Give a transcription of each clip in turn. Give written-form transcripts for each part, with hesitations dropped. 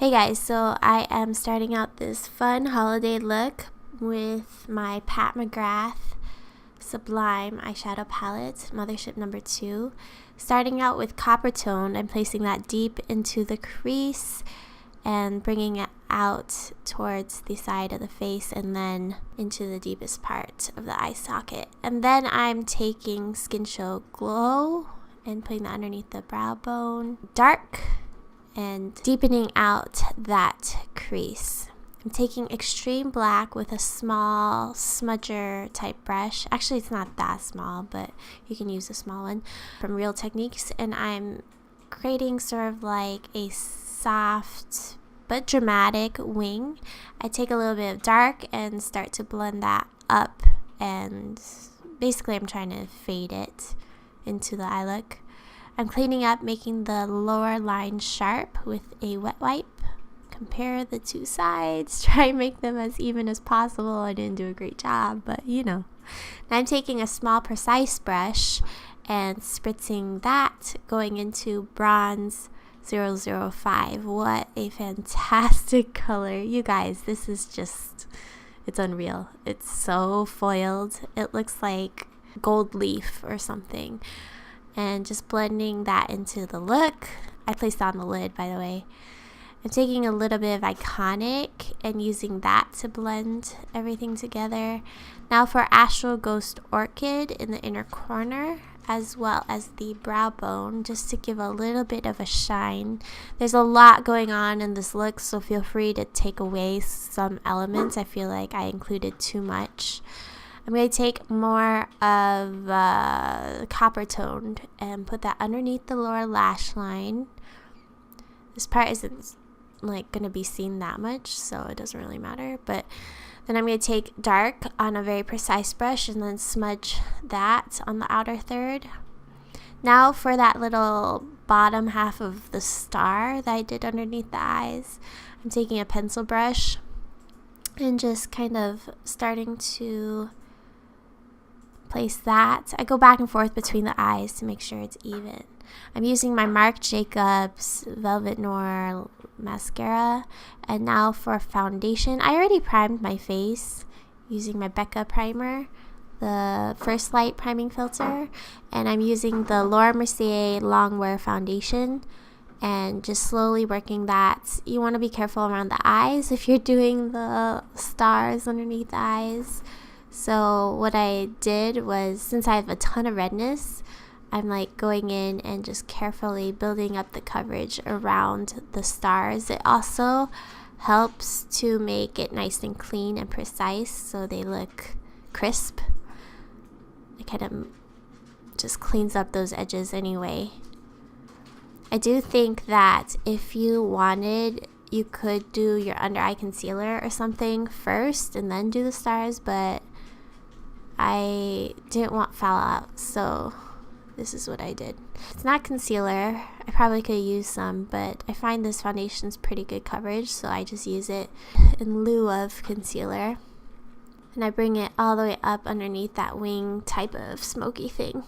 Hey guys, so I am starting out this fun holiday look with my Pat McGrath Sublime eyeshadow palette, Mothership number 2. Starting out with copper tone, I'm placing that deep into the crease and bringing it out towards the side of the face and then into the deepest part of the eye socket. And then I'm taking Skin Show Glow and putting that underneath the brow bone. Dark and deepening out that crease. I'm taking Extreme Black with a small smudger type brush. Actually, it's not that small, but you can use a small one from Real Techniques. And I'm creating sort of like a soft but dramatic wing. I take a little bit of dark and start to blend that up. And basically, I'm trying to fade it into the eye look. I'm cleaning up, making the lower line sharp with a wet wipe. Compare the two sides, try and make them as even as possible. I didn't do a great job, but you know. Now I'm taking a small precise brush and spritzing that, going into Bronze 005. What a fantastic color. You guys, this is just, it's unreal. It's so foiled. It looks like gold leaf or something. And just blending that into the look. I placed that on the lid, by the way. I'm taking a little bit of Iconic and using that to blend everything together. Now for Astral Ghost Orchid in the inner corner, as well as the brow bone, just to give a little bit of a shine. There's a lot going on in this look, so feel free to take away some elements. I feel like I included too much. I'm going to take more of copper toned and put that underneath the lower lash line. This part isn't like going to be seen that much, so it doesn't really matter. But then I'm going to take dark on a very precise brush and then smudge that on the outer third. Now for that little bottom half of the star that I did underneath the eyes, I'm taking a pencil brush and just kind of starting to place that. I go back and forth between the eyes to make sure it's even. I'm using my Marc Jacobs Velvet Noir mascara. And now for foundation, I already primed my face using my Becca primer, the First Light priming filter, and I'm using the Laura Mercier Longwear foundation and just slowly working that. You want to be careful around the eyes if you're doing the stars underneath the eyes. So what I did was, since I have a ton of redness, I'm like going in and just carefully building up the coverage around the stars. It also helps to make it nice and clean and precise so they look crisp. It kind of just cleans up those edges anyway. I do think that if you wanted, you could do your under eye concealer or something first and then do the stars, but I didn't want fallout, so this is what I did. It's not concealer. I probably could use some, but I find this foundation's pretty good coverage, so I just use it in lieu of concealer. And I bring it all the way up underneath that wing type of smoky thing.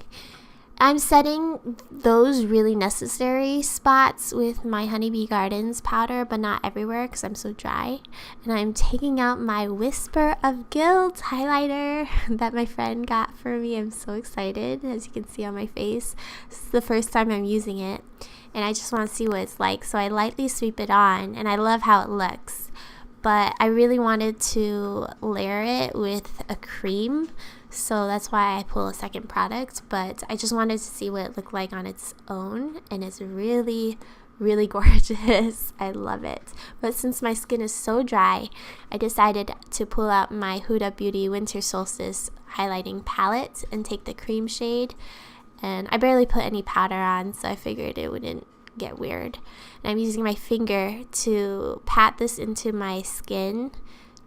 I'm setting those really necessary spots with my Honeybee Gardens powder, but not everywhere because I'm so dry. And I'm taking out my Whisper of Guilt highlighter that my friend got for me. I'm so excited, as you can see on my face. This is the first time I'm using it, and I just want to see what it's like. So I lightly sweep it on, and I love how it looks. But I really wanted to layer it with a cream, so that's why I pull a second product. But I just wanted to see what it looked like on its own, and it's really, really gorgeous. I love it. But since my skin is so dry, I decided to pull out my Huda Beauty Winter Solstice highlighting palette and take the cream shade. And I barely put any powder on, so I figured it wouldn't get weird. And I'm using my finger to pat this into my skin,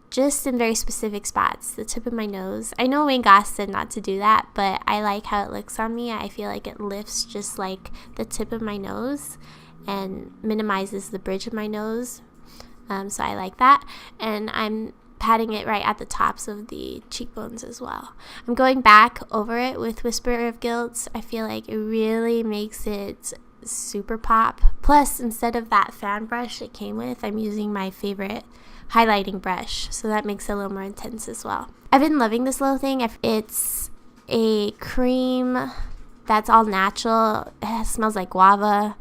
just in very specific spots, the tip of my nose. I know Wayne Goss said not to do that, but I like how it looks on me. I feel like it lifts just like the tip of my nose and minimizes the bridge of my nose, so I like that. And I'm patting it right at the tops of the cheekbones as well. I'm going back over it with Whisper of Guilt. I feel like it really makes it super pop. Plus, instead of that fan brush it came with, I'm using my favorite highlighting brush, so that makes it a little more intense as well. I've been loving this little thing. It's a cream that's all natural. It smells like guava,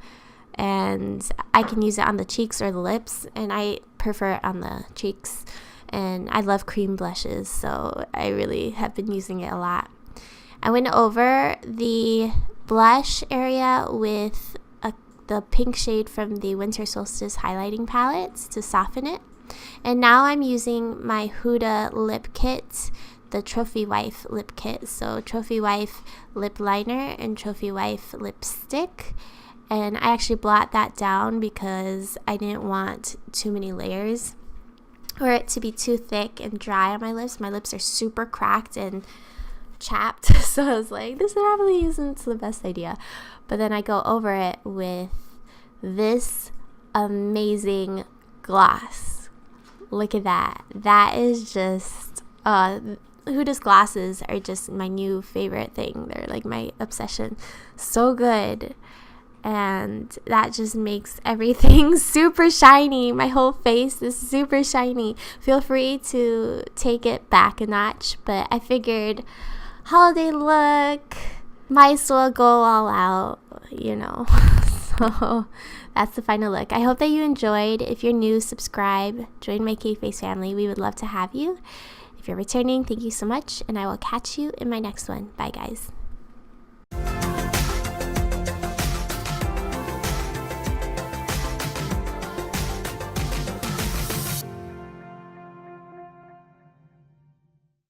and I can use it on the cheeks or the lips, and I prefer it on the cheeks. And I love cream blushes, so I really have been using it a lot. I went over the blush area with the pink shade from the Winter Solstice highlighting palettes to soften it. And now I'm using my Huda lip kit, the Trophy Wife lip kit. So Trophy Wife lip liner and Trophy Wife lipstick. And I actually blot that down because I didn't want too many layers or it to be too thick and dry on my lips. My lips are super cracked and chapped, so I was like, this probably isn't the best idea. But then I go over it with this amazing gloss. Look at that. That is just Huda's glosses are just my new favorite thing. They're like my obsession. So good. And that just makes everything super shiny. My whole face is super shiny. Feel free to take it back a notch, but I figured holiday look, might as well go all out, you know. So that's the final look. I hope that you enjoyed. If you're new, subscribe, join my K-Face family. We would love to have you. If you're returning, thank you so much, and I will catch you in my next one. Bye, guys.